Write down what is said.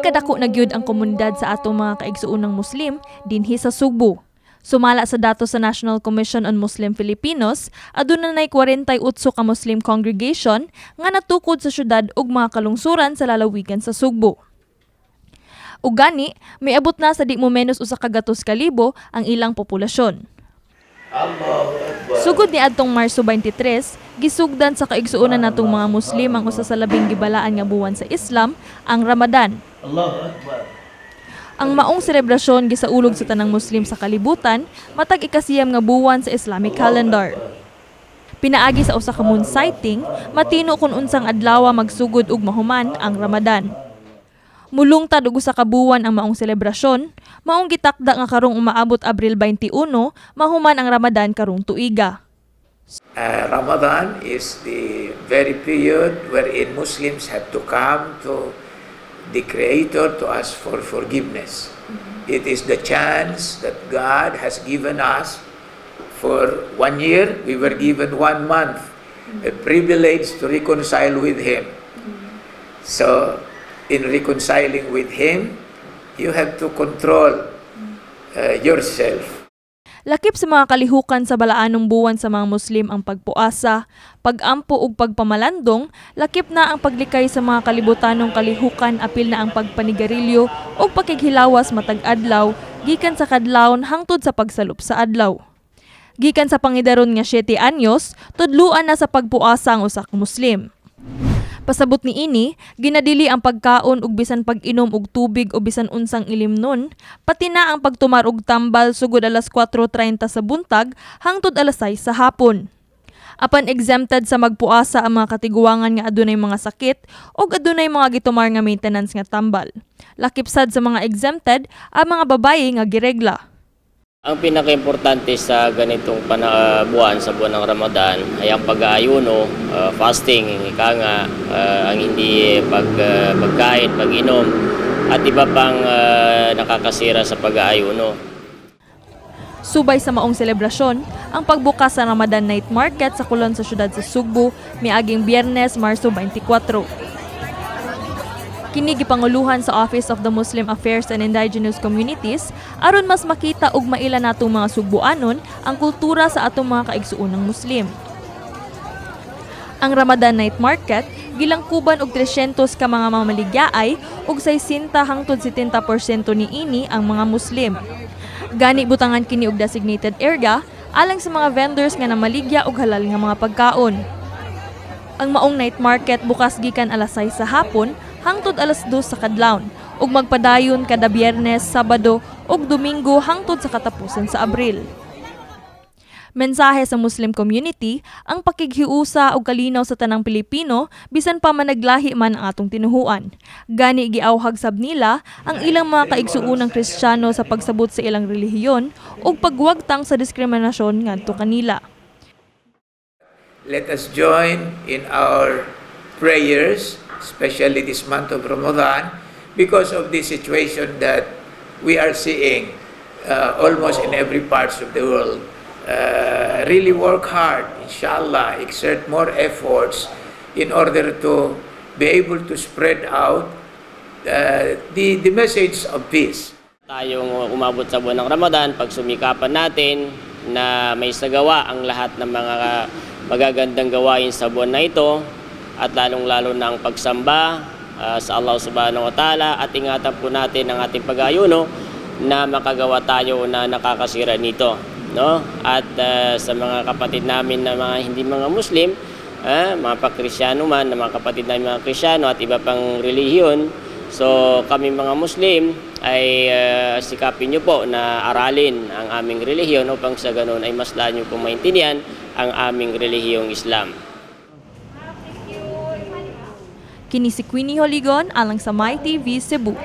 Nagkadako na gyud ang komunidad sa atong mga kaigsuonang Muslim dinhi sa Subo. Sumala sa datos sa National Commission on Muslim Filipinos, aduna nay 48 ka Muslim congregation nga natukod sa syudad ug mga kalungsuran sa lalawigan sa Sugbo. Ug gani, may abot na sa di mo menos usa ka gatos ka libo ang ilang populasyon. Sugod ni adtong Marso 23, gisugdan sa kaigsuonan natong mga Muslim ang usa sa labing gibalaan nga buwan sa Islam, ang Ramadan. Ang maong selebrasyon gisaulog sa tanang Muslim sa kalibutan matag ikasiyam nga buwan sa Islamic calendar. Pinaagi sa usa ka moon sighting, matino kun unsang adlaw magsugod ug mahuman ang Ramadan. Mulungtad og usa ka buwan ang maong selebrasyon, maong gitakda nga karong umaabot Abril 21, mahuman ang Ramadan karong tuiga. Ramadan is the very period wherein Muslims have to come to the Creator to ask for forgiveness. It is the chance that God has given us for 1 year. We were given 1 month, a privilege to reconcile with Him. So, in reconciling with Him, you have to control yourself. Lakip sa mga kalihukan sa balaanong buwan sa mga Muslim ang pagpuasa, pagampo ug pagpamalandong, lakip na ang paglikay sa mga kalibutanong kalihukan, apil na ang pagpanigarilyo ug pakighilawas matag adlaw gikan sa kadlawon hangtod sa pagsalup sa adlaw. Gikan sa pangidaron nga 7 anyos, tudluan na sa pagpuasa ang usa ka Muslim. Pasabot ni ini, ginadili ang pagkaon ug bisan pag-inom og tubig o bisan unsang ilimnon, pati na ang pagtumar og tambal sugod alas 4:30 sa buntag hangtod alas 6 sa hapon. Apan exempted sa magpuasa ang mga katiguangan nga adunay mga sakit o adunay mga gitumar nga maintenance nga tambal. Lakip sad sa mga exempted ang mga babaye nga giregla. Ang pinaka-importante sa ganitong buwan, sa buwan ng Ramadan, ay ang pag-aayuno, fasting, ika nga, ang hindi pagkain, pag-inom, at iba pang nakakasira sa pag-aayuno. Subay sa maong selebrasyon, ang pagbukas sa Ramadan Night Market sa kulon sa syudad sa Sugbo, miaging Biyernes, Marso 24. Kini gipanguluhan sa Office of the Muslim Affairs and Indigenous Communities aron mas makita ug maila natong mga Sugboanon ang kultura sa atong mga kaigsuonang Muslim. Ang Ramadan Night Market gilangkuban og 300 ka mga mamaligyaay ug 60 hangtod 70% niini ang mga Muslim. Gani butangan kini og designated area alang sa mga vendors nga namaligya og halal nga mga pagkaon. Ang maong night market bukas gikan alas 6 sa hapon hangtod alas 2 sa kadlawon ug magpadayon kada Biyernes, Sabado ug Domingo hangtod sa katapusan sa Abril. Mensahe sa Muslim community ang pakighiusa ug kalinaw sa tanang Pilipino bisan pa managlahi man ang atong tinuhuan. Gani giawhag sab nila ang ilang mga kaigsuonang Kristiyano sa pagsabot sa ilang relihiyon ug pagwagtang sa diskriminasyon ngadto kanila. Let us join in our prayers, especially this month of Ramadan, because of the situation that we are seeing almost in every part of the world. Really work hard, inshallah, exert more efforts in order to be able to spread out the message of peace. Tayong umabot sa buwan ng Ramadan, pagsumikapan natin na may sagawa ang lahat ng mga magagandang gawain sa buwan na ito, at lalong-lalo na ang pagsamba sa Allah Subhanahu wa Ta'ala, at ingatan po natin ang ating pag-ayuno na makagawa tayo na nakakasira nito, no? At sa mga kapatid namin na mga hindi mga Muslim, mga pa-Kristyano man, na mga kapatid namin mga Kristyano at iba pang relihiyon, so kami mga Muslim ay sikapin nyo po na aralin ang aming relihiyon upang sa ganun ay mas lalo nyo pong maintindihan ang aming relihiyong Islam. Kini si Queenie Holigon alang sa My TV Cebu.